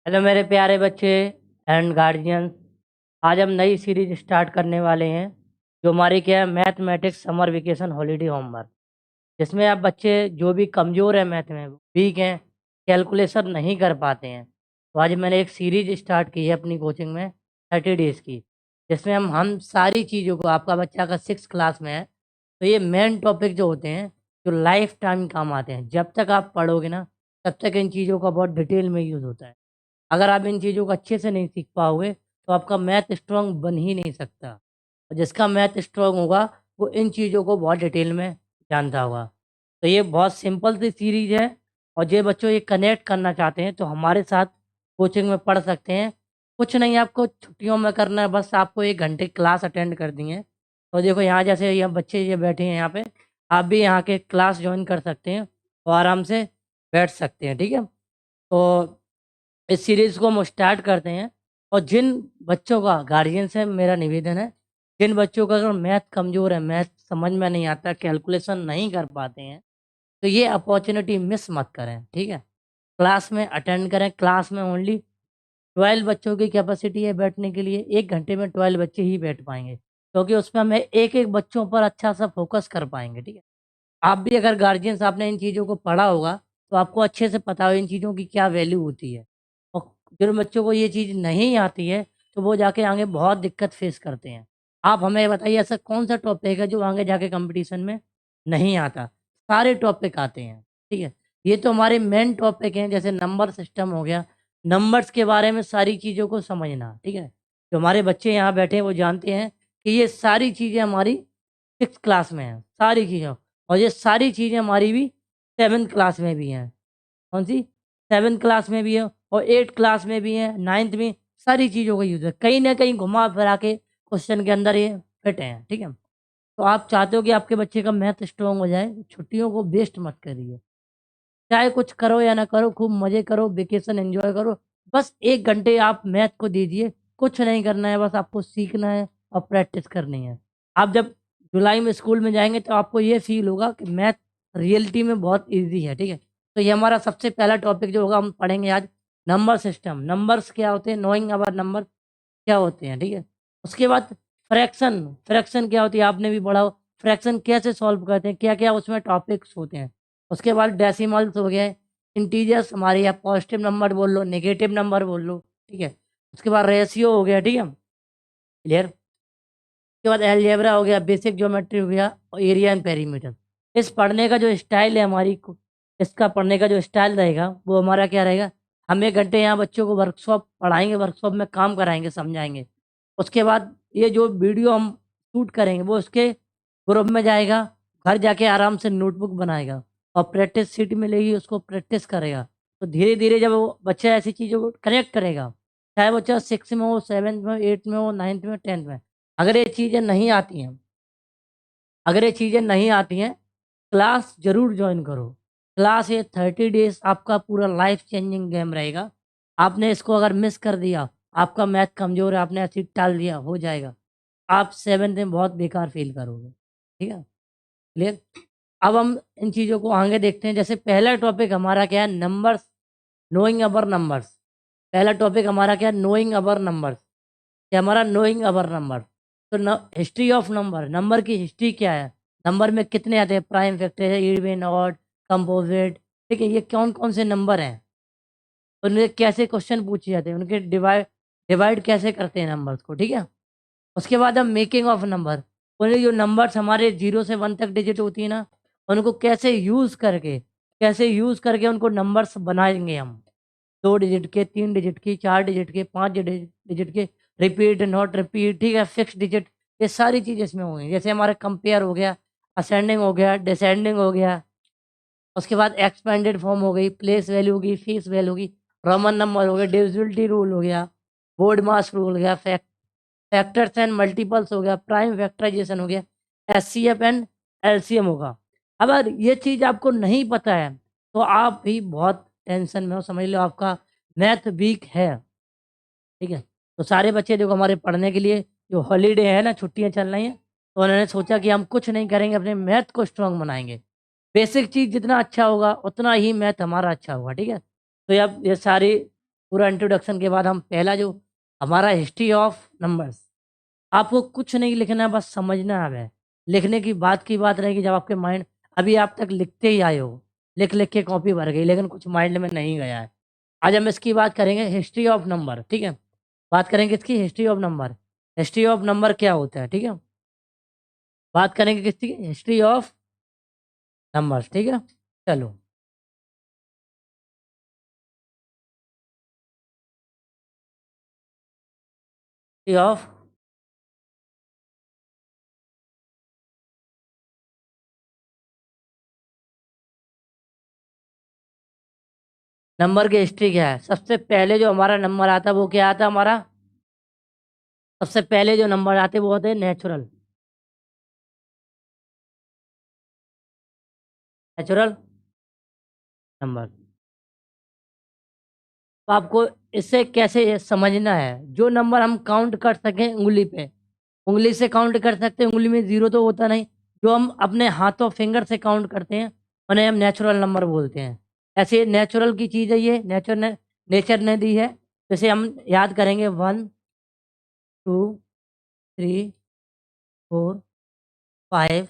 Hello मेरे प्यारे बच्चे एंड गार्जियंस। आज हम नई सीरीज स्टार्ट करने वाले हैं जो हमारी क्या है, mathematics summer vacation holiday homework. जिसमें आप बच्चे जो भी कमज़ोर हैं, मैथ में वीक हैं, कैलकुलेशन नहीं कर पाते हैं, तो आज मैंने एक सीरीज स्टार्ट की है अपनी कोचिंग में 30 डेज़ की। जिसमें हम सारी चीज़ों को, आपका बच्चा का 6 क्लास में है तो ये मेन टॉपिक जो होते हैं जो लाइफ टाइम काम आते हैं, जब तक आप पढ़ोगे ना तब तक इन चीज़ों का बहुत डिटेल में यूज़ होता है। अगर आप इन चीज़ों को अच्छे से नहीं सीख पाओगे तो आपका मैथ स्ट्रॉन्ग बन ही नहीं सकता। और जिसका मैथ स्ट्रॉन्ग होगा वो इन चीज़ों को बहुत डिटेल में जानता होगा। तो ये बहुत सिंपल सी सीरीज़ है, और जो बच्चों ये कनेक्ट करना चाहते हैं तो हमारे साथ कोचिंग में पढ़ सकते हैं। कुछ नहीं आपको छुट्टियों में करना है, बस आपको 1 घंटे क्लास अटेंड करनी है। और देखो यहाँ जैसे ये बच्चे ये बैठे हैं यहाँ पे, आप भी यहाँ के क्लास जॉइन कर सकते हैं और आराम से बैठ सकते हैं, ठीक है? तो इस सीरीज़ को हम स्टार्ट करते हैं। और जिन बच्चों का गार्जियन से मेरा निवेदन है, जिन बच्चों का अगर मैथ कमज़ोर है, मैथ समझ में नहीं आता, कैलकुलेशन नहीं कर पाते हैं, तो ये अपॉर्च्युनिटी मिस मत करें, ठीक है? क्लास में अटेंड करें। क्लास में ओनली 12 बच्चों की कैपेसिटी है बैठने के लिए, 1 घंटे में 12 बच्चे ही बैठ पाएँगे, क्योंकि उसमें हमें एक-एक बच्चों पर अच्छा-सा फ़ोकस कर पाएँगे, ठीक है? आप भी अगर गार्जियंस आपने इन चीज़ों को पढ़ा होगा, तो आपको अच्छे से पता हो इन चीज़ों की क्या वैल्यू होती है। और जिन बच्चों को ये चीज़ नहीं आती है, तो वो जाके आगे बहुत दिक्कत फेस करते हैं। आप हमें बताइए ऐसा कौन-सा टॉपिक है जो आगे जाके कॉम्पिटिशन में नहीं आता? सारे टॉपिक आते हैं, ठीक है? ये तो हमारे मेन टॉपिक हैं, जैसे नंबर सिस्टम हो गया, नंबर्स के बारे में सारी चीज़ों को समझना, ठीक है? जो हमारे बच्चे यहाँ बैठे हैं वो जानते हैं कि ये सारी चीज़ें हमारी 6th क्लास में हैं, सारी चीज़ें। और ये सारी चीज़ें हमारी भी 7th क्लास में भी हैं। कौन-सी? 7th क्लास में भी है और 8th क्लास में भी है, 9th में, सारी चीज़ों का यूज़ है। कहीं न कहीं घुमा-फिरा के क्वेश्चन के अंदर ये फिट हैं, ठीक है? तो आप चाहते हो कि आपके बच्चे का मैथ स्ट्रॉन्ग हो जाए, छुट्टियों को वेस्ट मत करिए। चाहे कुछ करो या ना करो, खूब मज़े करो, वेकेशन एन्जॉय करो। बस 1 घंटे आप मैथ को दीजिए, कुछ नहीं करना है, बस आपको सीखना है और प्रैक्टिस करनी है। आप जब जुलाई में स्कूल में जाएँगे तो आपको ये फ़ील होगा कि मैथ रियलिटी में बहुत ईज़ी है, ठीक है? तो ये हमारा सबसे पहला टॉपिक जो होगा हम पढ़ेंगे आज, नंबर सिस्टम। नंबर्स क्या होते हैं? नोइंग अबाउट नंबर क्या होते हैं, ठीक है? उसके बाद फ्रैक्शन, फ्रैक्शन क्या होती है आपने भी पढ़ा हो, फ्रैक्शन कैसे सॉल्व करते हैं, क्या-क्या उसमें टॉपिक्स होते हैं। उसके बाद डेसिमल्स हो गए, इंटीजर्स हमारे या पॉजिटिव नंबर बोल लो, नेगेटिव नंबर बोल लो, ठीक है? उसके बाद रेशियो हो गया, ठीक है? क्लियर? उसके बाद अलजेब्रा हो गया, बेसिक ज्योमेट्री हो गया और एरिया एंड पेरीमीटर। इस पढ़ने का जो स्टाइल है हमारी को, इसका पढ़ने का जो स्टाइल रहेगा वो हमारा क्या रहेगा, हम 1 घंटे यहाँ बच्चों को वर्कशॉप पढ़ाएँगे, वर्कशॉप में काम कराएँगे, समझाएँगे। उसके बाद ये जो वीडियो हम शूट करेंगे वो उसके ग्रुप में जाएगा, घर जाके आराम से नोटबुक बनाएगा और प्रैक्टिस शीट मिलेगी, उसको प्रैक्टिस करेगा। तो धीरे-धीरे जब वो बच्चा ऐसी चीज़ों को कनेक्ट करेगा, चाहे बच्चा 6 में हो, 7th में हो, 8th में हो, 9th में, 10th में, अगर ये चीज़ें नहीं आती हैं, अगर ये चीज़ें नहीं आती हैं, क्लास ज़रूर जॉइन करो। क्लास ये 30 डेज़ आपका पूरा लाइफ़ चेंजिंग गेम रहेगा। आपने इसको अगर मिस कर दिया, आपका मैथ कमज़ोर है, आपने ऐसे ही टाल दिया, हो जाएगा। आप 7th में बहुत बेकार फ़ील करोगे। ठीक है? क्लियर? अब हम इन चीज़ों को आगे देखते हैं। जैसे पहला टॉपिक हमारा क्या है? नंबर्स, नोइंग अवर नंबर्स। पहला टॉपिक हमारा क्या है? नोइंग अवर नंबर्स। ये हमारा नोइंग अवर नंबर। तो न हिस्ट्री ऑफ नंबर, नंबर की हिस्ट्री क्या है? नंबर में कितने आते हैं? Prime, factor, even, odd, composite, ठीक है? ये कौन-कौन से नंबर हैं? उनमें कैसे क्वेश्चन पूछे जाते हैं? उनके डिवाइड डिवाइड कैसे करते हैं नंबर्स को, ठीक है? उसके बाद हम मेकिंग ऑफ नंबर, उन्हें जो नंबर्स हमारे 0 से 1 तक डिजिट होती है ना, उनको कैसे यूज़ करके उनको नंबर्स बनाएँगे हम। 2 डिजिट के, 3 डिजिट की, 4 डिजिट के, 5 डिजिट के, रिपीट, नॉट रिपीट, ठीक है? फिक्स्ड डिजिट, ये सारी चीज़ें इसमें होंगी। जैसे हमारा कंपेयर हो गया, असेंडिंग हो गया, डिसेंडिंग हो गया, उसके बाद एक्सपेंडेड फॉर्म हो गई, प्लेस वैल्यू हो गई, फीस वैल्यू हो गई, रोमन नंबर हो गया, डिविजिबिलिटी रूल हो गया, बोर्ड मास रूल हो गया, फैक्टर्स एंड मल्टीपल्स हो गया, प्राइम फैक्टराइजेशन हो गया, एचसीएफ एंड एलसीएम होगा। अगर ये चीज़ आपको नहीं पता है, तो आप भी बहुत टेंशन में हो, समझ लो आपका मैथ वीक है, ठीक है? तो सारे बच्चे देखो हमारे पढ़ने के लिए जो हॉलिडे है ना, छुट्टियाँ चल रही हैं, तो उन्होंने सोचा कि हम कुछ नहीं करेंगे, अपने मैथ को स्ट्रॉन्ग बनाएँगे। बेसिक चीज़ जितना अच्छा होगा, उतना ही मैथ हमारा अच्छा होगा, ठीक है? तो अब ये सारी पूरा इंट्रोडक्शन के बाद हम पहला जो हमारा हिस्ट्री ऑफ नंबर्स, आपको कुछ नहीं लिखना है, बस समझना है। लिखने की बात रहेगी जब आपके माइंड, अभी आप तक लिखते ही आए हो, लिख के कॉपी भर गई लेकिन कुछ माइंड में नहीं गया है। आज हम इसकी बात करेंगे, हिस्ट्री ऑफ नंबर, ठीक है। बात करेंगे इसकी history of number. History of number क्या होता है, ठीक है। बात करेंगे किसकी, हिस्ट्री ऑफ नंबर्स, ठीक है। चलो, हिस्ट्री ऑफ नंबर की हिस्ट्री क्या है। सबसे पहले जो हमारा नंबर आता है वो क्या आता है हमारा, सबसे पहले जो नंबर आते हैं वो होते हैं नेचुरल, नेचुरल नंबर। तो आपको इससे कैसे ये समझना है, जो नंबर हम काउंट कर सकें उंगली पे, उंगली से काउंट कर सकते हैं, उंगली में जीरो तो होता नहीं, जो हम अपने हाथों फिंगर से काउंट करते हैं उन्हें हम नेचुरल नंबर बोलते हैं। ऐसे नेचुरल की चीज़ है ये, नेचर ने दी है। जैसे हम याद करेंगे 1 2 3 4 5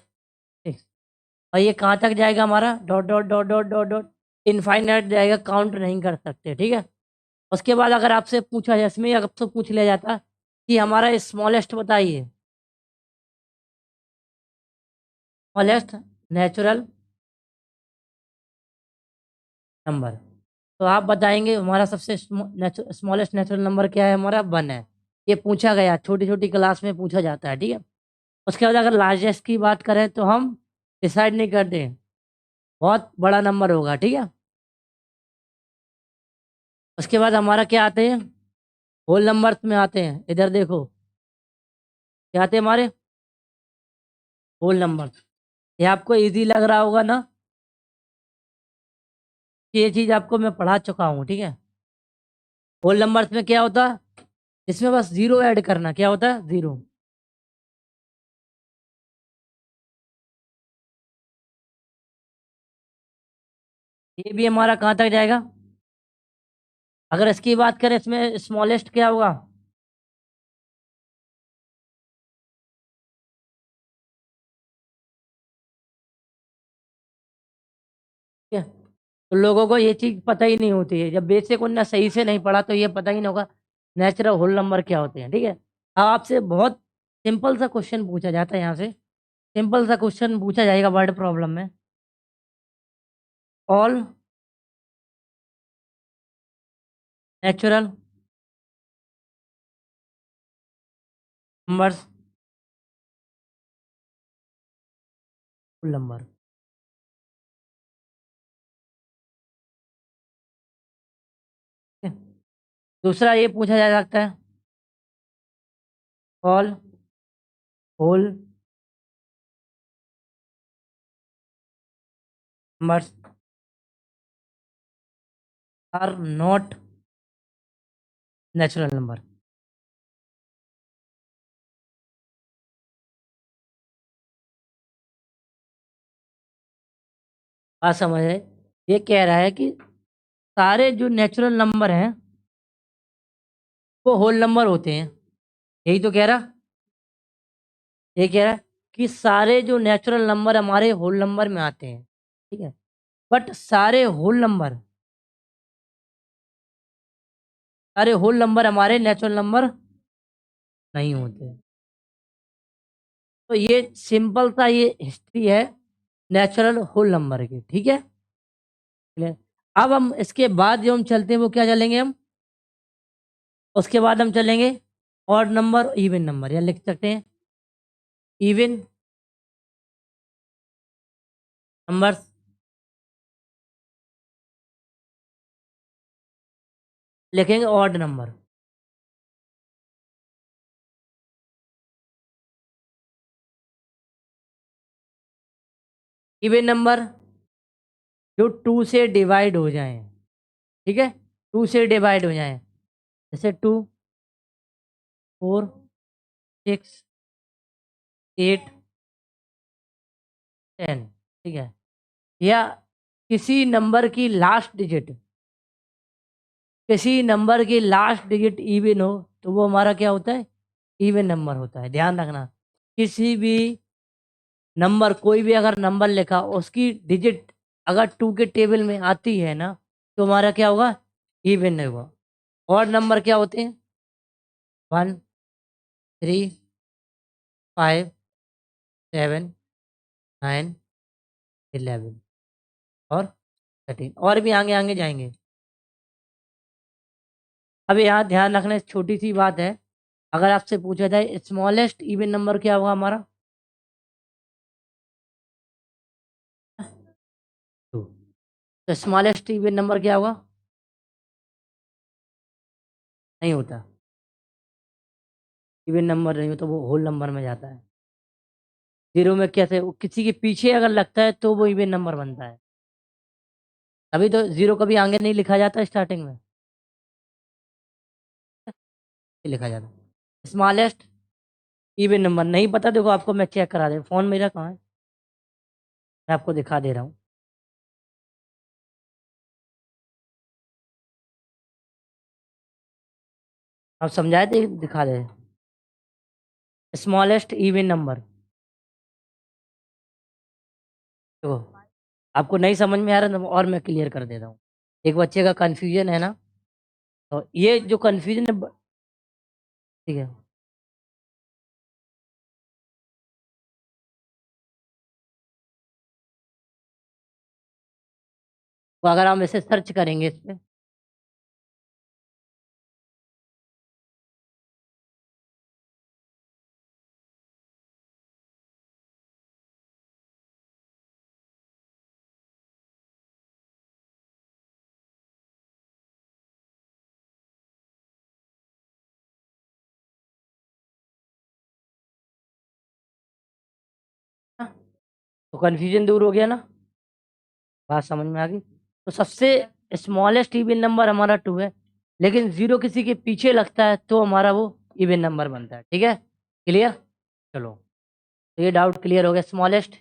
6, और ये कहाँ तक जाएगा हमारा, dot dot dot dot dot dot, infinite जाएगा, काउंट नहीं कर सकते, ठीक है। उसके बाद अगर आपसे पूछा जाए, इसमें आपसे पूछ लिया जाता कि हमारा स्मॉलेस्ट बताइए, स्मॉलेस्ट नेचुरल नंबर, तो आप बताएंगे हमारा सबसे स्मॉलेस्ट नेचुरल नंबर क्या है, हमारा 1 है। ये पूछा गया, छोटी छोटी क्लास में पूछा जाता है, ठीक है। उसके बाद अगर लार्जेस्ट की बात करें तो हम डिसाइड नहीं करते, बहुत बड़ा नंबर होगा, ठीक है। उसके बाद हमारा क्या आते हैं, होल नंबर्स में आते हैं, इधर देखो क्या आते हैं हमारे, होल नंबर। ये आपको इजी लग रहा होगा ना, कि ये चीज़ आपको मैं पढ़ा चुका हूँ, ठीक है। होल नंबर्स में क्या होता है, इसमें बस जीरो ऐड करना, क्या होता है, जीरो। ये भी हमारा कहाँ तक जाएगा, अगर इसकी बात करें इसमें स्मॉलेस्ट क्या होगा, ठीक है। तो लोगों को ये चीज़ पता ही नहीं होती है, जब बेसिक उनने सही से नहीं पढ़ा तो ये पता ही नहीं होगा नेचुरल होल नंबर क्या होते हैं, ठीक है। अब आपसे बहुत सिंपल सा क्वेश्चन पूछा जाता है यहाँ से, सिंपल सा क्वेश्चन पूछा जाएगा वर्ड प्रॉब्लम में, all natural numbers whole number. दूसरा ये पूछा जा सकता है, all whole numbers are not natural number. बात समझ है, ये कह रहा है कि सारे जो नेचुरल नंबर हैं वो होल नंबर होते हैं, यही तो कह रहा, ये कह रहा है कि सारे जो नेचुरल नंबर हमारे होल नंबर में आते हैं, ठीक है। बट सारे होल नंबर हमारे नेचुरल नंबर नहीं होते। तो ये सिंपल सा ये हिस्ट्री है नेचुरल होल नंबर की, ठीक है। Clear? अब हम इसके बाद जो हम चलते हैं वो क्या चलेंगे हम, उसके बाद हम चलेंगे ऑड नंबर, इवन नंबर, या लिख सकते हैं इवन नंबर्स, लिखेंगे ऑड नंबर। इवन नंबर जो 2 से डिवाइड हो जाएं, ठीक है, 2 से डिवाइड हो जाएं, जैसे 2 4 6 8 10, ठीक है। या किसी नंबर की लास्ट डिजिट, किसी नंबर की लास्ट डिजिट इवन हो तो वो हमारा क्या होता है? इवन नंबर होता है। ध्यान रखना, किसी भी नंबर, कोई भी अगर नंबर लिखा उसकी डिजिट अगर 2 के टेबल में आती है ना, तो हमारा क्या होगा? इवन होगा। और नंबर क्या होते हैं? 1, 3, 5, 7, 9, 11 और 13, और भी आगे आगे जाएंगे। अब यहाँ ध्यान रखना, छोटी सी बात है, अगर आपसे पूछा जाए स्मॉलेस्ट इवन नंबर क्या होगा हमारा? 2। तो स्मॉलेस्ट इवन नंबर क्या होगा? नहीं होता, इवन नंबर नहीं होता, वो होल नंबर में जाता है। जीरो में कैसे, वो किसी के पीछे अगर लगता है तो वो इवन नंबर बनता है। अभी तो जीरो कभी आगे नहीं लिखा जाता, स्टार्टिंग में लिखा जाता। स्मॉलेस्ट इवन नंबर नहीं पता, देखो आपको मैं चेक करा दे, फोन मेरा कहाँ है, मैं आपको दिखा दे रहा हूँ। आप समझाए थे, दिखा दे। स्मॉलेस्ट इवन नंबर, देखो आपको नहीं समझ में आ रहा ना, और मैं क्लियर कर देता हूँ। एक बच्चे का कंफ्यूजन है ना, तो ये जो कंफ्यूजन है ठीक है। तो अगर हम इसे सर्च करेंगे इस पे, तो कंफ्यूजन दूर हो गया ना, बात समझ में आ गई। तो सबसे स्मॉलेस्ट इवन नंबर हमारा 2 है, लेकिन जीरो किसी के पीछे लगता है तो हमारा वो इवन नंबर बनता है। ठीक है, क्लियर? चलो, तो ये डाउट क्लियर हो गया, स्मॉलेस्ट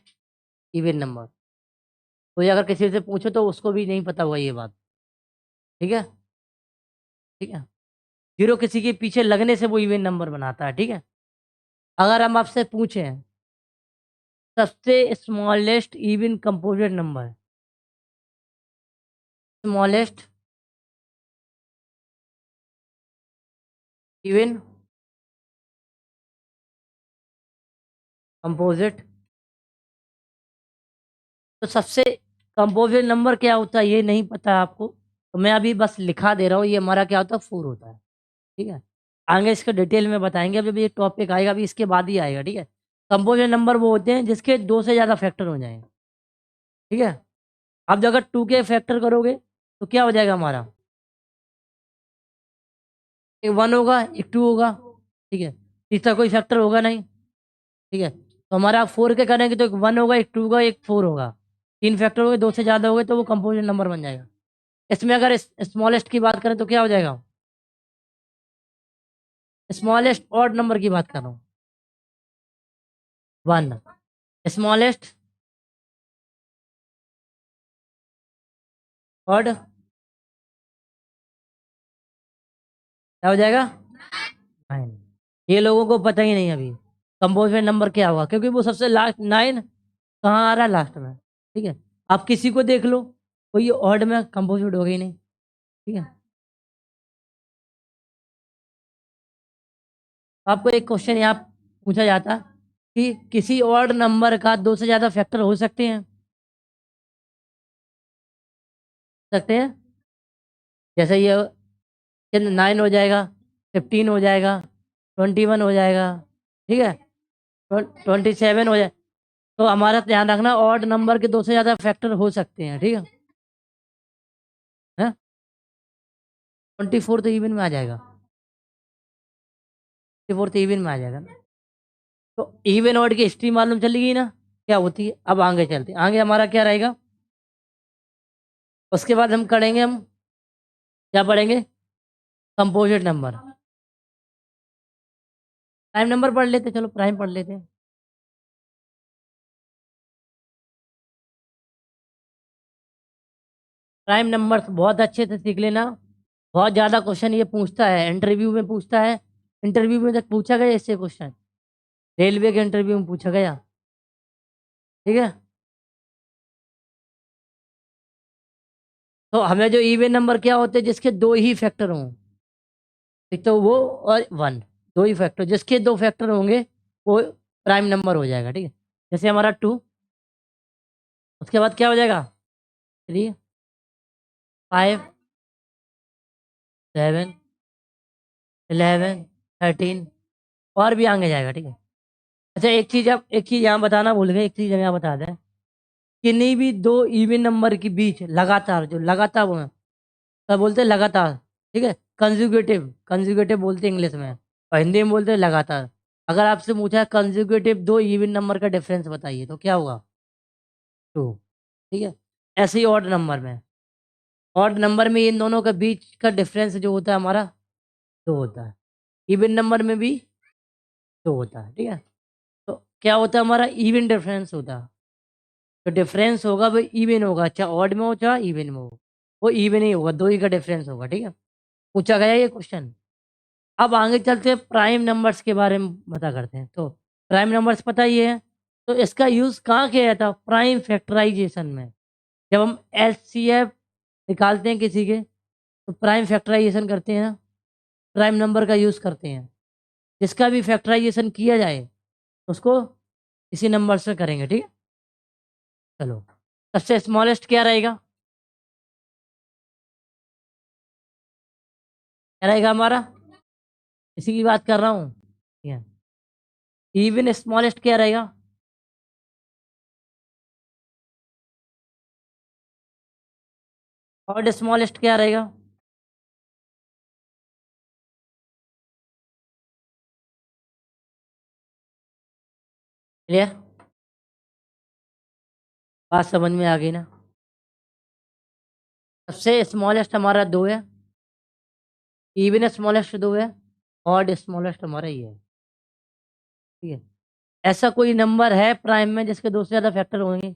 इवन नंबर। तो ये अगर किसी से पूछो तो उसको भी नहीं पता हुआ ये बात। ठीक है, ठीक है, जीरो किसी के पीछे लगने से वो इवन नंबर बनाता है। ठीक है, अगर हम आपसे पूछें सबसे smallest even composite number, smallest even composite, तो सबसे कंपोजिट नंबर क्या होता है ये नहीं पता आपको, तो मैं अभी बस लिखा दे रहा हूँ, ये हमारा क्या होता है? 4 होता है। ठीक है, आगे इसके डिटेल में बताएंगे, अब जब ये टॉपिक आएगा अभी इसके बाद ही आएगा। ठीक है, कंपोजिट नंबर वो होते हैं जिसके 2 से ज़्यादा फैक्टर हो जाएं। ठीक है, अब अगर 2 के फैक्टर करोगे तो क्या हो जाएगा हमारा? एक 1 होगा, एक 2 होगा। ठीक है, तीसरा कोई फैक्टर होगा नहीं। ठीक है, तो हमारा 4 के करेंगे तो एक 1 होगा, एक 2 होगा, एक 4 होगा। 3 फैक्टर हो गए, 2 से ज़्यादा हो गए तो वो कंपोजिट नंबर बन जाएगा। इसमें अगर स्मॉलेस्ट की बात करें तो क्या हो जाएगा? स्मॉलेस्ट ऑड नंबर की बात कर रहा हूँ, 1। स्मॉलेस्ट ऑड क्या हो जाएगा? 9। ये लोगों को पता ही नहीं अभी कंपोजिट नंबर क्या होगा, क्योंकि वो सबसे लास्ट 9 कहाँ आ रहा है? लास्ट में। ठीक है, आप किसी को देख लो, कोई ऑड में कंपोजिट होगा ही नहीं। ठीक है, आपको एक क्वेश्चन यहाँ पूछा जाता कि किसी ऑड नंबर का 2 से ज़्यादा फैक्टर हो सकते हैं। जैसे ये 9 हो जाएगा, 15 हो जाएगा, 21 हो जाएगा। ठीक है, 27 हो जाए, तो हमारा ध्यान रखना ऑड नंबर के 2 से ज़्यादा फैक्टर हो सकते हैं। ठीक है, 24 तो इवन में आ जाएगा, 24 तो इवन में आ जाएगा ना। तो इवन ऑड की हिस्ट्री मालूम चलेगी ना क्या होती है। अब आगे चलते हैं, आगे हमारा क्या रहेगा, उसके बाद हम करेंगे, हम क्या पढ़ेंगे? Composite number. प्राइम नंबर पढ़ लेते, चलो प्राइम पढ़ लेते हैं। प्राइम नंबर बहुत अच्छे से सीख लेना, बहुत ज़्यादा क्वेश्चन ये पूछता है, इंटरव्यू में पूछता है। इंटरव्यू में तक पूछा गया इससे क्वेश्चन, रेलवे के इंटरव्यू में पूछा गया। ठीक है, तो हमें जो इवन नंबर क्या होते हैं, जिसके दो ही फैक्टर हों। एक तो वो और वन, दो ही फैक्टर, जिसके दो फैक्टर होंगे वो प्राइम नंबर हो जाएगा। ठीक है, जैसे हमारा 2, उसके बाद क्या हो जाएगा, 3, 5, 7, 11, 13, और भी आगे जाएगा। ठीक है, अच्छा एक चीज़ यहाँ बताना भूल गए, एक चीज़ हम यहाँ बता दें, किन्हीं भी दो इवन नंबर के बीच लगातार, जो लगातार वो है, क्या बोलते हैं, लगातार। ठीक है, कंजुगेटिव, कंजुगेटिव बोलते हैं इंग्लिश में, और हिंदी में बोलते हैं लगातार। अगर आपसे पूछा कंजुगेटिव दो इवन नंबर का डिफरेंस बताइए, तो क्या होगा, 2। ठीक है, ऐसे ही ऑड नंबर में, ऑड नंबर में इन दोनों के बीच का डिफरेंस जो होता है हमारा, 2 होता है। इवन नंबर में भी 2 होता है। ठीक है, तो क्या होता है, हमारा इवन डिफरेंस होता है। तो डिफरेंस होगा वो इवन होगा, चाहे ऑड में हो चाहे इवन में हो, वो इवन ही होगा, दो ही का डिफरेंस होगा। ठीक है, पूछा गया ये क्वेश्चन। अब आगे चलते हैं, प्राइम नंबर्स के बारे में पता करते हैं। तो प्राइम नंबर्स पता ही है, तो इसका यूज़ कहाँ किया जाता है, प्राइम फैक्टराइजेशन में। जब हम एचसीएफ निकालते हैं किसी के, तो प्राइम फैक्टराइजेशन करते हैं ना, प्राइम नंबर का यूज़ करते हैं। जिसका भी फैक्टराइजेशन किया जाए उसको इसी नंबर से करेंगे। ठीक है, चलो, सबसे स्मॉलेस्ट क्या रहेगा, क्या रहेगा हमारा, इसी की बात कर रहा हूँ। ठीक है, इवन स्मॉलेस्ट क्या रहेगा, ऑड स्मॉलेस्ट क्या रहेगा, क्लियर, बात समझ में आ गई ना। सबसे स्मॉलेस्ट हमारा 2 है, इवन स्मॉलेस्ट 2 है, ऑड स्मॉलेस्ट हमारा ही है। ठीक है, ऐसा कोई नंबर है प्राइम में जिसके 2 से ज़्यादा फैक्टर होंगे,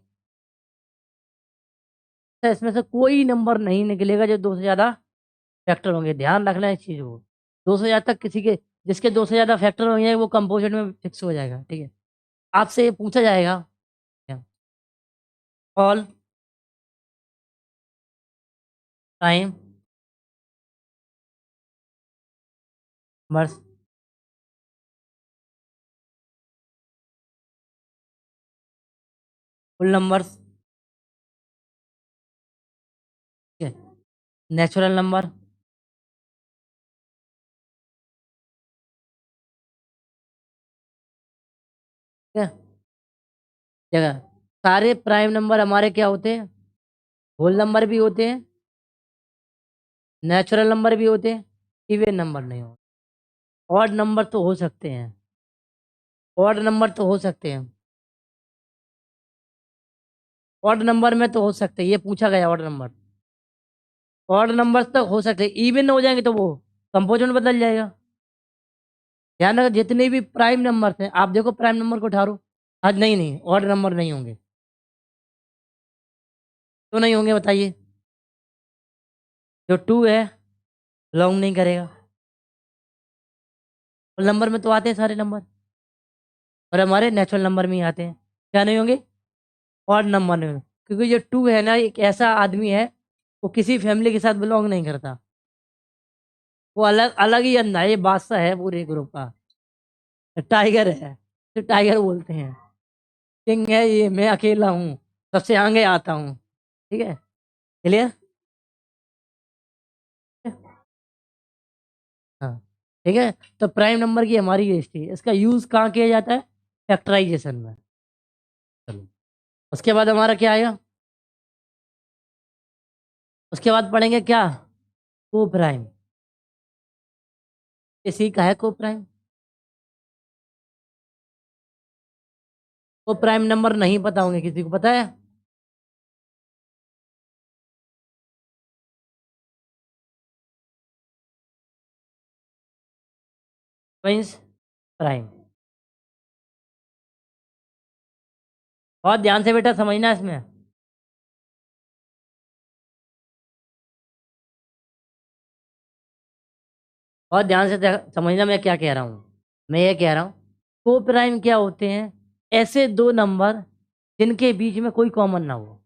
तो इसमें से कोई नंबर नहीं निकलेगा जो 2 से ज़्यादा फैक्टर होंगे, ध्यान रखना इस चीज़ को। 2 से ज़्यादा तक किसी के, जिसके 2 से ज़्यादा फैक्टर होंगे वो कंपोजिट में फिक्स हो जाएगा। ठीक है, आपसे ये पूछा जाएगा, all time numbers, full numbers, ठीक है, नेचुरल नंबर, ठीक है, जगह, सारे प्राइम नंबर हमारे क्या होते हैं, होल नंबर भी होते हैं, नेचुरल नंबर भी होते हैं, इवन नंबर नहीं होते। ऑड नंबर तो हो सकते हैं, ऑड नंबर तो हो सकते हैं, ऑड नंबर में तो हो सकते हैं, ये पूछा गया ऑड नंबर, ऑड नंबर्स तक हो सकते हैं, इवन हो जाएंगे तो वो कंपोजिट में बदल जाएगा। ध्यान रखो, जितने भी प्राइम नंबर्स हैं, आप देखो प्राइम नंबर को उठारो, आज नहीं नहीं, ऑड नंबर नहीं होंगे, क्यों नहीं होंगे बताइए, जो 2 है बिलोंग नहीं करेगा, और नंबर में तो आते हैं सारे नंबर, और हमारे नेचुरल नंबर में ही आते हैं, क्या नहीं होंगे, ऑड नंबर नहीं होंगे, क्योंकि जो 2 है ना, एक ऐसा आदमी है, वो किसी फैमिली के साथ बिलोंग नहीं करता, वो अलग अलग ही अंधा है, ये बादशाह है पूरे ग्रुप का, टाइगर है, तो टाइगर बोलते हैं, किंग है ये, मैं अकेला हूँ, सबसे आगे आता हूँ। ठीक है, क्लियर, हाँ, ठीक है, तो प्राइम नंबर की हमारी ये हिस्ट्री है, इसका यूज़ कहाँ किया जाता है, फैक्टराइजेशन में। चलो, उसके बाद हमारा क्या आएगा, उसके बाद पढ़ेंगे क्या, को प्राइम, इसी का है को प्राइम, को प्राइम नंबर नहीं पता होंगे, किसी को पता है, ट्विंस प्राइम, बहुत ध्यान से बेटा समझना इसमें। और ध्यान से समझना मैं क्या कह रहा हूँ। मैं ये कह रहा हूँ को प्राइम क्या होते हैं? ऐसे दो नंबर जिनके बीच में कोई कॉमन ना हो।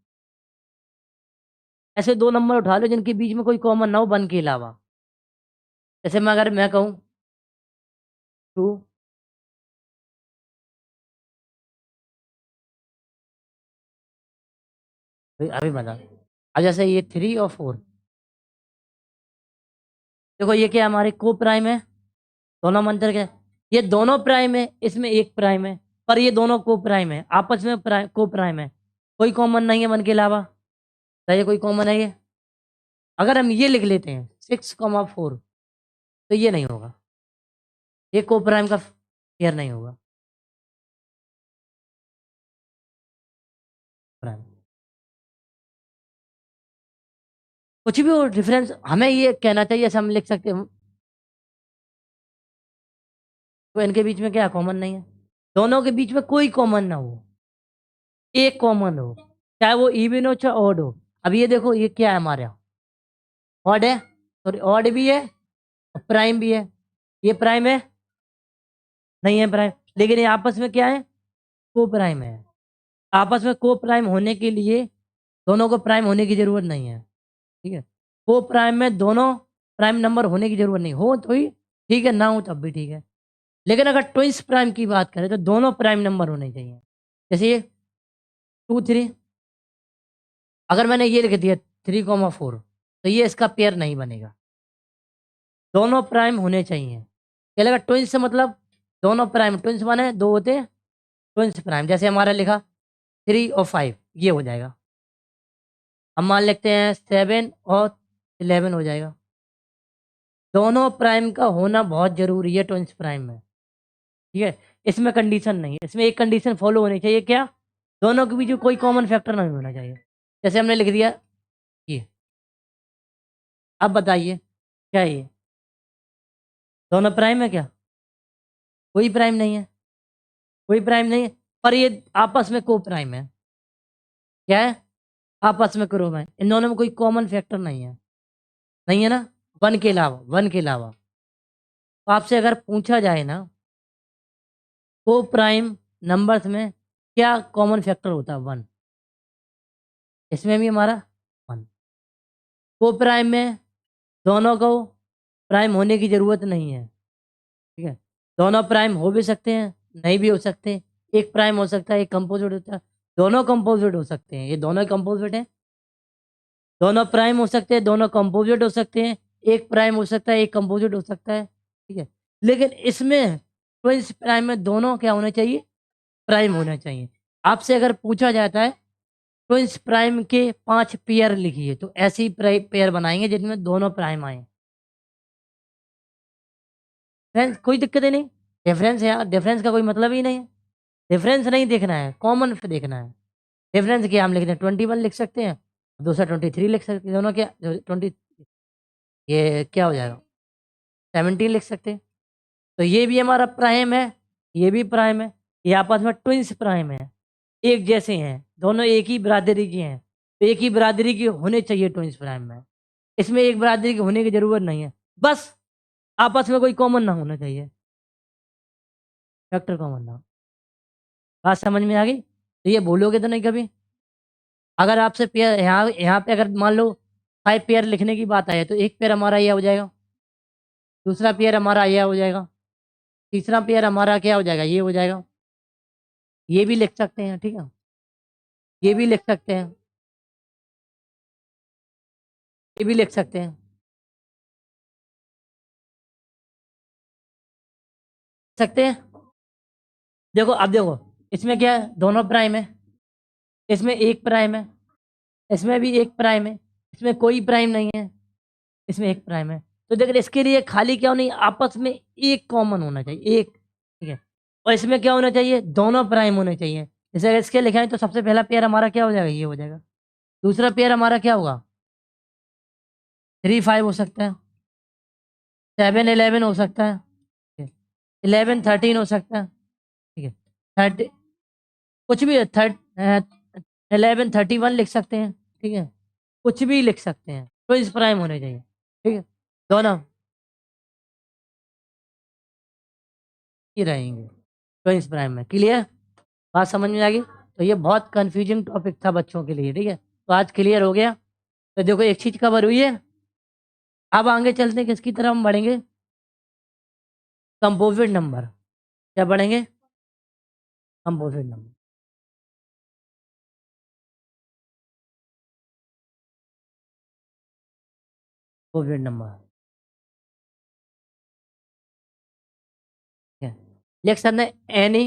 ऐसे दो नंबर उठा लो जिनके बीच में कोई कॉमन ना हो 1 के अलावा। जैसे अगर मैं कहूँ 2 अभी बता। अब जैसे ये 3 और 4, देखो ये क्या हमारे को प्राइम है, दोनों में अंतर क्या है? ये दोनों प्राइम है, इसमें एक प्राइम है, पर ये दोनों को प्राइम है, आपस में को प्राइम है, कोई कॉमन नहीं है 1 के अलावा। बताइए कोई कॉमन है ये? अगर हम ये लिख लेते हैं 6,4 तो ये नहीं होगा, ये को प्राइम का पेयर नहीं होगा। प्राइम कुछ भी हो डिफरेंस, हमें ये कहना चाहिए, ऐसा हम लिख सकते हैं तो इनके बीच में क्या कॉमन नहीं है, दोनों के बीच में कोई कॉमन ना हो, एक कॉमन हो, चाहे वो इवन हो चाहे ऑड हो। अब ये देखो ये क्या है हमारे यहाँ, ऑड है, सॉरी ऑड भी है और प्राइम भी है। ये प्राइम है? नहीं है प्राइम, लेकिन ये आपस में क्या है, को प्राइम है। आपस में को प्राइम होने के लिए दोनों को प्राइम होने की जरूरत नहीं है, ठीक है। को प्राइम में दोनों प्राइम नंबर होने की जरूरत नहीं, हो तो ही ठीक है, ना हो तब भी ठीक है। लेकिन अगर ट्विंस प्राइम की बात करें तो दोनों प्राइम नंबर होने चाहिए। जैसे ये 2 3, अगर मैंने ये लिख दिया 3,4 तो ये इसका पेयर नहीं बनेगा, दोनों प्राइम होने चाहिए। क्या लगा ट्विंस से मतलब दोनों प्राइम, ट्विंस माने दो होते हैं, ट्विंस प्राइम। जैसे हमारा लिखा 3 और 5 ये हो जाएगा, हम मान लेते हैं 7 और 11 हो जाएगा। दोनों प्राइम का होना बहुत ज़रूरी है ट्विंस प्राइम में, ठीक है। इसमें कंडीशन नहीं है, इसमें एक कंडीशन फॉलो होनी चाहिए, क्या? दोनों के बीच में कोई कॉमन फैक्टर नहीं होना चाहिए। जैसे हमने लिख दिया ये, अब बताइए क्या ये दोनों प्राइम है क्या? कोई प्राइम नहीं है, कोई प्राइम नहीं है, पर ये आपस में को प्राइम है। क्या है? आपस में क्रोम है, इन दोनों में कोई कॉमन फैक्टर नहीं है, नहीं है ना, 1 के अलावा, 1 के अलावा। तो आपसे अगर पूछा जाए ना को प्राइम नंबर्स में क्या कॉमन फैक्टर होता है? 1, इसमें भी हमारा 1। को प्राइम में दोनों को प्राइम होने की ज़रूरत नहीं है, ठीक है। दोनों प्राइम हो भी सकते हैं, नहीं भी हो सकते, एक प्राइम हो सकता है, एक कंपोजिट होता है, दोनों कंपोजिट हो सकते हैं, ये दोनों कंपोजिट हैं। दोनों प्राइम हो सकते हैं, दोनों कंपोजिट हो सकते हैं, एक प्राइम हो सकता है, एक कंपोजिट हो सकता है, ठीक है। लेकिन इसमें ट्विंस प्राइम में दोनों क्या होने चाहिए? प्राइम होना चाहिए। आपसे अगर पूछा जाता है ट्विंस प्राइम के 5 पेयर लिखिए, तो ऐसे ही पेयर बनाएंगे जिनमें दोनों प्राइम आए। फ्रेंड्स कोई दिक्कत ही नहीं, डिफरेंस है यार, डिफरेंस का कोई मतलब ही नहीं है। डिफरेंस नहीं देखना है, कॉमन देखना है। डिफरेंस क्या हम लिख दें 21 लिख सकते हैं, दूसरा 23 लिख सकते हैं, दोनों क्या 20, ये क्या हो जाएगा 17 लिख सकते हैं। तो ये भी हमारा प्राइम है, ये भी प्राइम है, ये आपस में ट्विंस प्राइम है, एक जैसे हैं, दोनों एक ही बिरादरी के हैं, तो एक ही बिरादरी के होने चाहिए ट्विंस प्राइम में। इसमें एक बिरादरी के होने की ज़रूरत नहीं है, बस आपस में कोई कॉमन ना होना चाहिए, फैक्टर कॉमन ना हो। बात समझ में आ गई? तो ये भूलोगे तो नहीं कभी। अगर आपसे पेयर यहाँ यहाँ पे अगर मान लो 5 पेयर लिखने की बात आए तो एक पेयर हमारा ये हो जाएगा, दूसरा पेयर हमारा ये हो जाएगा, तीसरा पेयर हमारा क्या हो जाएगा, ये हो जाएगा। ये भी लिख सकते हैं, ठीक है, ये भी लिख सकते हैं, ये भी लिख सकते हैं, सकते हैं। देखो अब देखो इसमें क्या है, दोनों प्राइम है, इसमें एक प्राइम है, इसमें भी एक प्राइम है, इसमें कोई प्राइम नहीं है, इसमें एक प्राइम है। तो देखिए इसके लिए खाली क्या नहीं, आपस में एक कॉमन होना चाहिए, एक, ठीक है। और इसमें क्या होना चाहिए, दोनों प्राइम होने चाहिए। जैसे अगर इसके लिखा है तो सबसे पहला पेयर हमारा क्या हो जाएगा, ये हो जाएगा। दूसरा पेयर हमारा क्या होगा, 3 5 हो सकता है, 7 11 हो सकता है, ठीक है, 11 13 हो सकता है, ठीक है, 30 कुछ भी 11 31 लिख सकते हैं, ठीक है, कुछ भी लिख सकते हैं, तो इस प्राइम होने चाहिए, ठीक है, दोनों। ही रहेंगे ट्विंस प्राइम में। क्लियर? बात समझ में आ गई? तो ये बहुत कंफ्यूजिंग टॉपिक था बच्चों के लिए, ठीक है? तो आज क्लियर हो गया। तो देखो एक चीज कवर हुई है। अब आगे चलते हैं, किसकी तरफ हम बढ़ेंगे? Composite number. क्या बढ़ेंगे? Composite number. कंपोजिट नंबर, ठीक है? लिख सकते हैं any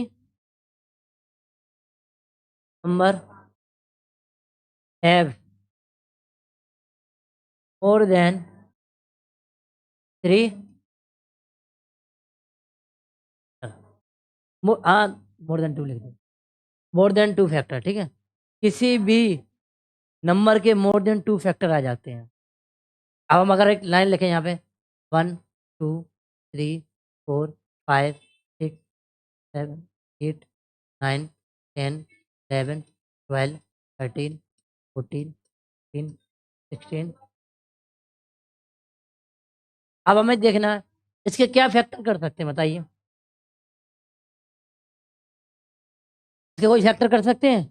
number have more than 3, हाँ मोर देन 2 लिख दो, मोर देन 2 फैक्टर, ठीक है? किसी भी नंबर के मोर देन 2 फैक्टर आ जाते हैं। अब हम अगर एक लाइन लिखें यहाँ पे 1 2 3 4 5 6 7 8 9 10 11 12 13 14 15 16। अब हमें देखना है इसके क्या फैक्टर कर सकते हैं, बताइए? इसके कोई फैक्टर कर सकते हैं?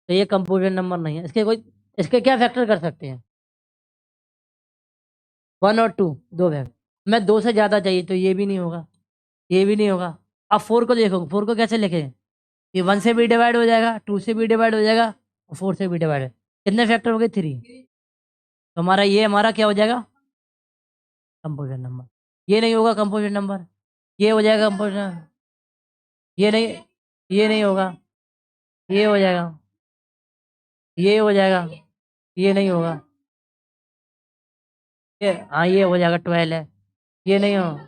तो ये कंपोजिट नंबर नहीं है। इसके क्या फैक्टर कर सकते हैं? 1 और 2, 2 फैक्टर। मैं 2 से ज़्यादा चाहिए तो ये भी नहीं होगा, ये भी नहीं होगा। अब 4 को देखो, 4 को कैसे लिखें? ये 1 से भी डिवाइड हो जाएगा, 2 से भी डिवाइड हो जाएगा और 4 से भी डिवाइड। कितने फैक्टर हो गए? 3। तो हमारा क्या हो जाएगा? Composite number. ये नहीं होगा कंपोजिट नंबर, ये हो जाएगा कंपोजिट नंबर। ये नहीं, ये नहीं होगा, ये हो जाएगा, ये हो जाएगा, ये नहीं होगा, ये हाँ ये हो जाएगा 12 है, ये नहीं हो,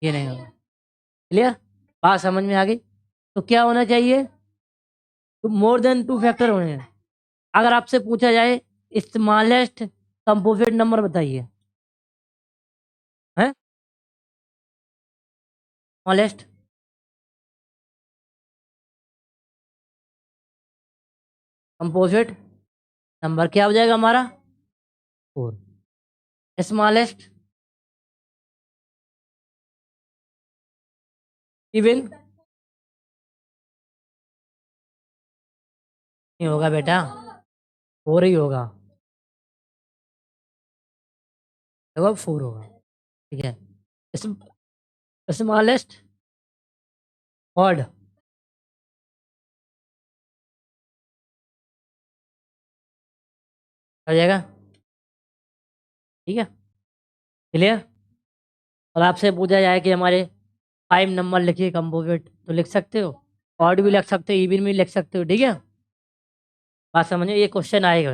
ये नहीं होगा। क्लियर? बात समझ में आ गई? तो क्या होना चाहिए? तो मोर देन 2 फैक्टर होने हैं। अगर आपसे पूछा जाए स्मॉलेस्ट कंपोजिट नंबर बताइए, है स्मॉलेस्ट कंपोजिट नंबर क्या हो जाएगा हमारा? 4। स्मॉलेस्ट इवन नहीं होगा बेटा, 4 ही होगा, देखो 4 होगा, ठीक है? स्मॉलेस्ट ऑड हो जाएगा, ठीक है? क्लियर? और आपसे पूछा जाए कि हमारे 5 नंबर लिखिए कंपोजिट, तो लिख सकते हो, ऑड भी लिख सकते हो, इवन भी लिख सकते हो, ठीक है? बात समझिए, ये क्वेश्चन आएगा।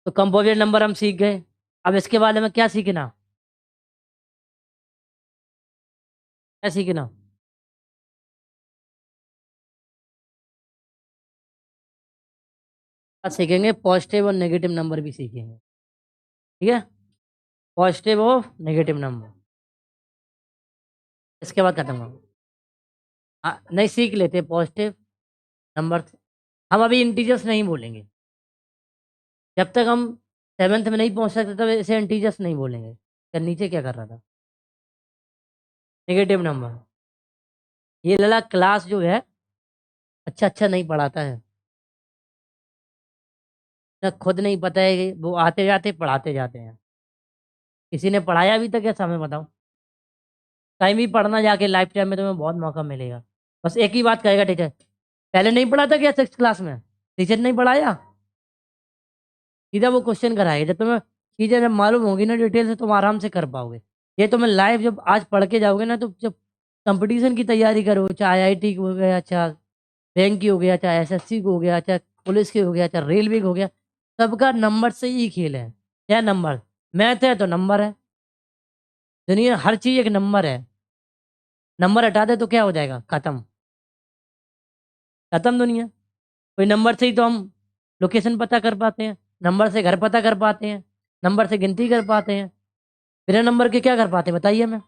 तो कंपोजिट नंबर हम सीख गए। अब इसके बारे में क्या सीखना? क्या सीखना? अब सीखेंगे पॉजिटिव और नेगेटिव नंबर भी सीखेंगे, ठीक है? पॉजिटिव और नेगेटिव नंबर इसके बाद खत्म होगा। हाँ नहीं, सीख लेते पॉजिटिव नंबर। हम अभी इंटीजर्स नहीं बोलेंगे, जब तक हम 7th में नहीं पहुंच सकते तब ऐसे इंटीजर्स नहीं बोलेंगे। क्या नीचे क्या कर रहा था? Negative number. ये लला क्लास जो है अच्छा अच्छा नहीं पढ़ाता है ना, खुद नहीं पता है कि वो आते जाते पढ़ाते जाते हैं। किसी ने पढ़ाया भी तो क्या समय बताओ? टाइम ही पढ़ना जाके, लाइफ टाइम में तुम्हें बहुत मौका मिलेगा। बस एक ही बात कहेगा टीचर, पहले नहीं पढ़ा था क्या 6th क्लास में? टीचर नहीं पढ़ाया? सीधा वो क्वेश्चन कराएगा। जब तुम्हें चीज़ें जब मालूम होगी ना डिटेल से, तुम आराम से कर पाओगे। ये तुम्हें लाइव जब आज पढ़ के जाओगे ना, तो जब कंपटीशन की तैयारी करो, चाहे आईआईटी की हो गया, चाहे बैंक की हो गया, चाहे एसएससी की हो गया, चाहे पुलिस की हो गया, चाहे रेलवे की हो गया, सबका नंबर से ही खेल है। क्या नंबर? मैथ है तो नंबर है, दुनिया हर चीज़ एक नंबर है। नंबर हटा दे तो क्या हो जाएगा? खत्म, खत्म दुनिया। कोई नंबर से ही तो हम लोकेशन पता कर पाते हैं, नंबर से घर पता कर पाते हैं, नंबर से गिनती कर पाते हैं। बिना नंबर के क्या कर पाते हैं बताइए? हमें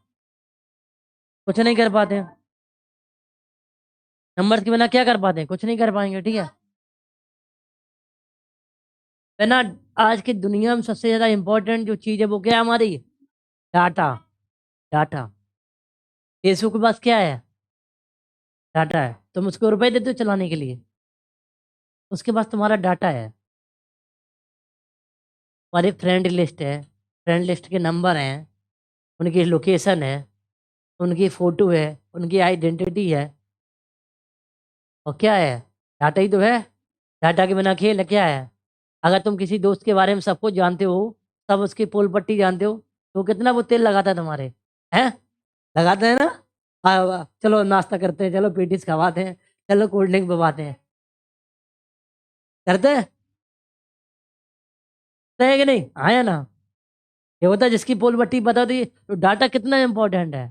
कुछ नहीं कर पाते हैं। नंबर के बिना क्या कर पाते हैं? कुछ नहीं कर पाएंगे, ठीक है? बिना आज की दुनिया में सबसे ज़्यादा इंपॉर्टेंट जो चीज़ है वो क्या है हमारी? डाटा। डाटा। फेसबुक के पास क्या है? डाटा है, तुम उसको रुपए देते हो चलाने के लिए, उसके पास तुम्हारा डाटा है। तुम्हारी फ्रेंड लिस्ट है, फ्रेंड लिस्ट के नंबर हैं, उनकी लोकेशन है, उनकी फ़ोटो है, उनकी आइडेंटिटी है, और क्या है? डाटा ही तो है। डाटा के बिना खेल है, क्या है? अगर तुम किसी दोस्त के बारे में सब कुछ जानते हो, सब उसकी पोल-पट्टी जानते हो, तो कितना वो तेल लगाता है तुम्हारे, हैं? लगाता है ना? हाँ, वाह! चलो नाश्ता करते हैं, चलो पेटीज़ खवाते हैं, चलो कोल्ड ड्रिंक पिवाते हैं। करते हैं? करते हैं कि नहीं? हाँ या ना? ये होता है जिसकी पोल-पट्टी बता दी, तो डाटा कितना इम्पोर्टेंट है।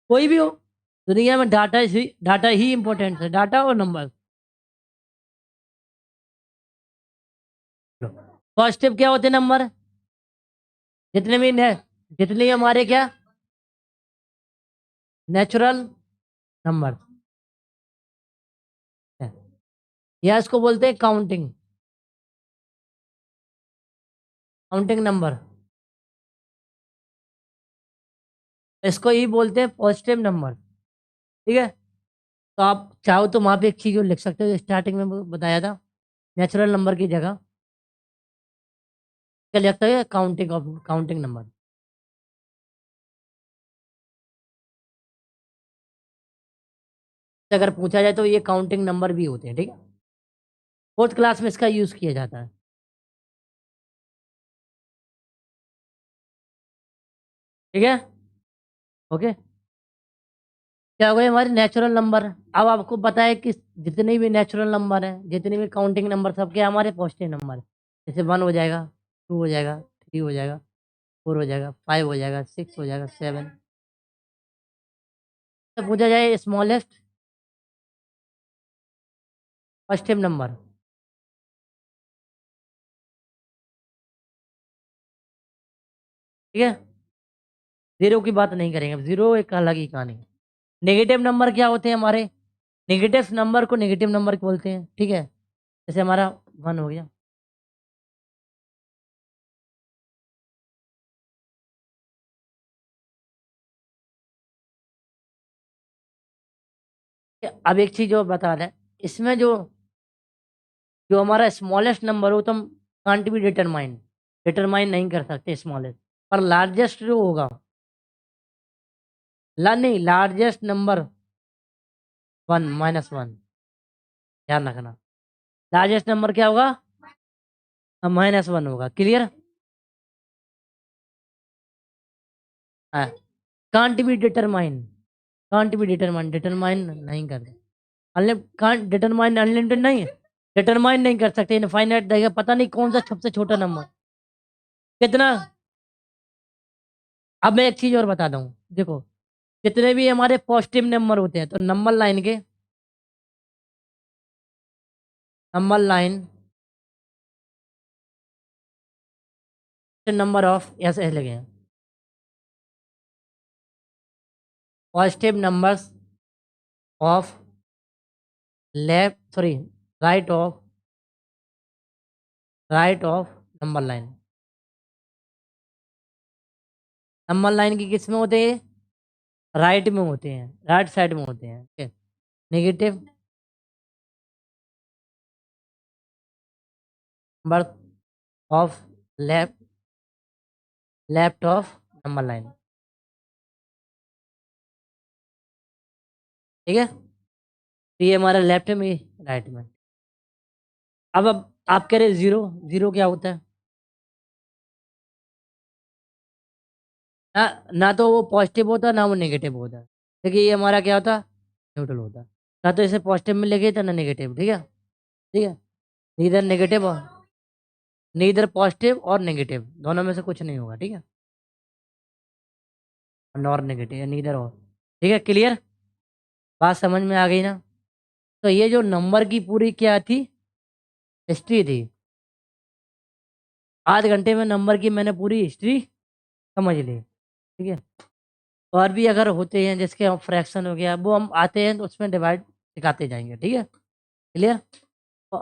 कोई भी हो, दुनिया में डाटा ही इम्पोर्टेंट है, डाटा और नंबर। फर्स्ट स्टेप क्या होते हैं नंबर? जितने भी ने जितने भी हमारे क्या नेचुरल नंबर है, या इसको बोलते हैं काउंटिंग, काउंटिंग नंबर। इसको ही बोलते हैं पॉजिटिव नंबर, ठीक है? तो आप चाहो तो वहाँ पे एक चीज़ और लिख सकते हो, जो स्टार्टिंग में बताया था, नेचुरल नंबर की जगह क्या लिखता है? Counting number. अगर पूछा जाए तो ये काउंटिंग नंबर भी होते हैं, ठीक है? फोर्थ क्लास में इसका यूज़ किया जाता है, ठीक है? ओके। क्या हो गए हमारे नेचुरल नंबर। अब आपको पता है कि जितने भी नेचुरल नंबर हैं, जितने भी काउंटिंग नंबर सब क्या हमारे पॉजिटिव नंबर है। जैसे 1 हो जाएगा, 2 हो जाएगा, 3 हो जाएगा, 4 हो जाएगा, 5 हो जाएगा, 6 हो जाएगा, 7। तो पूछा जाए स्मॉलेस्ट पॉजिटिव नंबर, ठीक है? 0 की बात नहीं करेंगे, 0 एक अलग ही कहानी है। नेगेटिव नंबर क्या होते हैं हमारे? नेगेटिव नंबर को नेगेटिव नंबर बोलते हैं, ठीक है? जैसे हमारा 1 हो गया। अब एक चीज़ और बता दें, इसमें जो जो हमारा स्मॉलेस्ट नंबर हो तो हम कांट बी डिटरमाइन नहीं कर सकते स्मॉलेस्ट, पर लार्जेस्ट जो होगा, ला नहीं लार्जेस्ट नंबर 1 -1, ध्यान रखना। लार्जेस्ट नंबर क्या होगा? -1 होगा, क्लियर? हाँ, डिटरमाइन नहीं करते। कांट डिटरमाइन अनलिमिटेड नहीं है, डिटरमाइन नहीं कर सकते, इनफाइनाइट रहेगा, पता नहीं कौन सा सबसे छोटा नंबर कितना। अब मैं एक चीज़ और बताता हूँ, देखो, जितने भी हमारे पॉजिटिव नंबर होते हैं, तो नंबर लाइन नंबर ऑफ ऐसे लगे हैं, positive numbers of left sorry right of number line. Number line की किस में होते हैं? राइट में होते हैं, राइट साइड में होते हैं, ठीक है? Negative number of left left of number line, ठीक है? तो ये हमारा लेफ्ट में, राइट में। अब आप कह रहे जीरो, जीरो क्या होता है? ना ना तो वो पॉजिटिव होता ना वो नेगेटिव होता। देखिए ये हमारा क्या होता? न्यूट्रल होता। ना तो इसे पॉजिटिव में लेके था ना नेगेटिव, ठीक है? ठीक है? नीदर नेगेटिव और नीदर पॉजिटिव और नेगेटिव दोनों में से कुछ नहीं होगा, ठीक है? नॉर नेगेटिव नीदर और, ठीक है? क्लियर? बात समझ में आ गई ना? तो ये जो नंबर की पूरी क्या थी? हिस्ट्री थी। आध घंटे में नंबर की मैंने पूरी हिस्ट्री समझ ली, ठीक है? और भी अगर होते हैं जिसके हम फ्रैक्शन हो गया, वो हम आते हैं तो उसमें डिवाइड सिखाते जाएँगे, ठीक है? क्लियर? अ,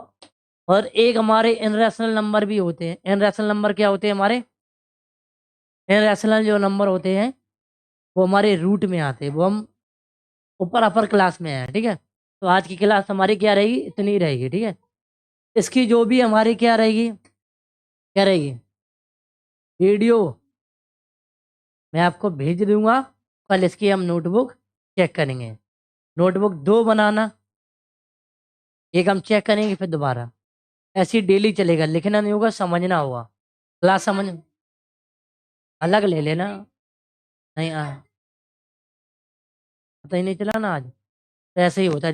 और एक हमारे इनरैशनल नंबर भी होते हैं। इनरैशनल नंबर क्या होते हैं हमारे? इनरैशनल जो नंबर होते हैं, वो हमारे रूट में आते हैं। वो हम ऊपर अपर क्लास में है, ठीक है। तो आज की क्लास हमारी क्या रहेगी, इतनी ही रहेगी, ठीक है। इसकी जो भी हमारी क्या रहेगी, क्या रहेगी, वीडियो मैं आपको भेज दूंगा। कल इसकी हम नोटबुक चेक करेंगे। नोटबुक 2 बनाना, एक हम चेक करेंगे फिर दोबारा। ऐसे ही डेली चलेगा, लिखना नहीं होगा, समझना होगा। क्लास समझ अलग ले लेना। नहीं पता ही नहीं चला ना आज। तो ऐसे ही होता है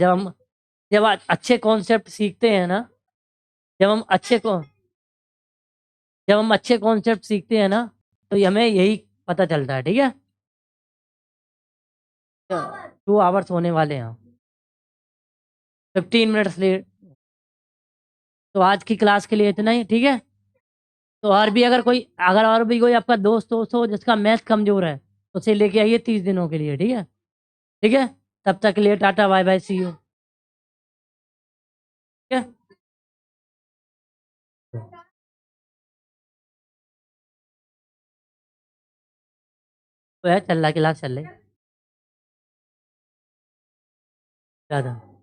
जब अच्छे कॉन्सेप्ट सीखते हैं ना, जब हम अच्छे को जब हम अच्छे कॉन्सेप्ट सीखते हैं ना, तो ये हमें यही पता चलता है, ठीक है। 2 आवर्स होने वाले हैं, 15 मिनट्स लेट। तो आज की क्लास के लिए इतना ही, ठीक है। तो और भी कोई आपका दोस्त दोस्त हो जिसका मैथ कमजोर है, उसे लेके आइए 30 दिनों के लिए, ठीक है। ठीक है। तब तक के लिए tata bye bye see you. ठीक है। तो है चल रहा, क्लास चल रही। ज़्यादा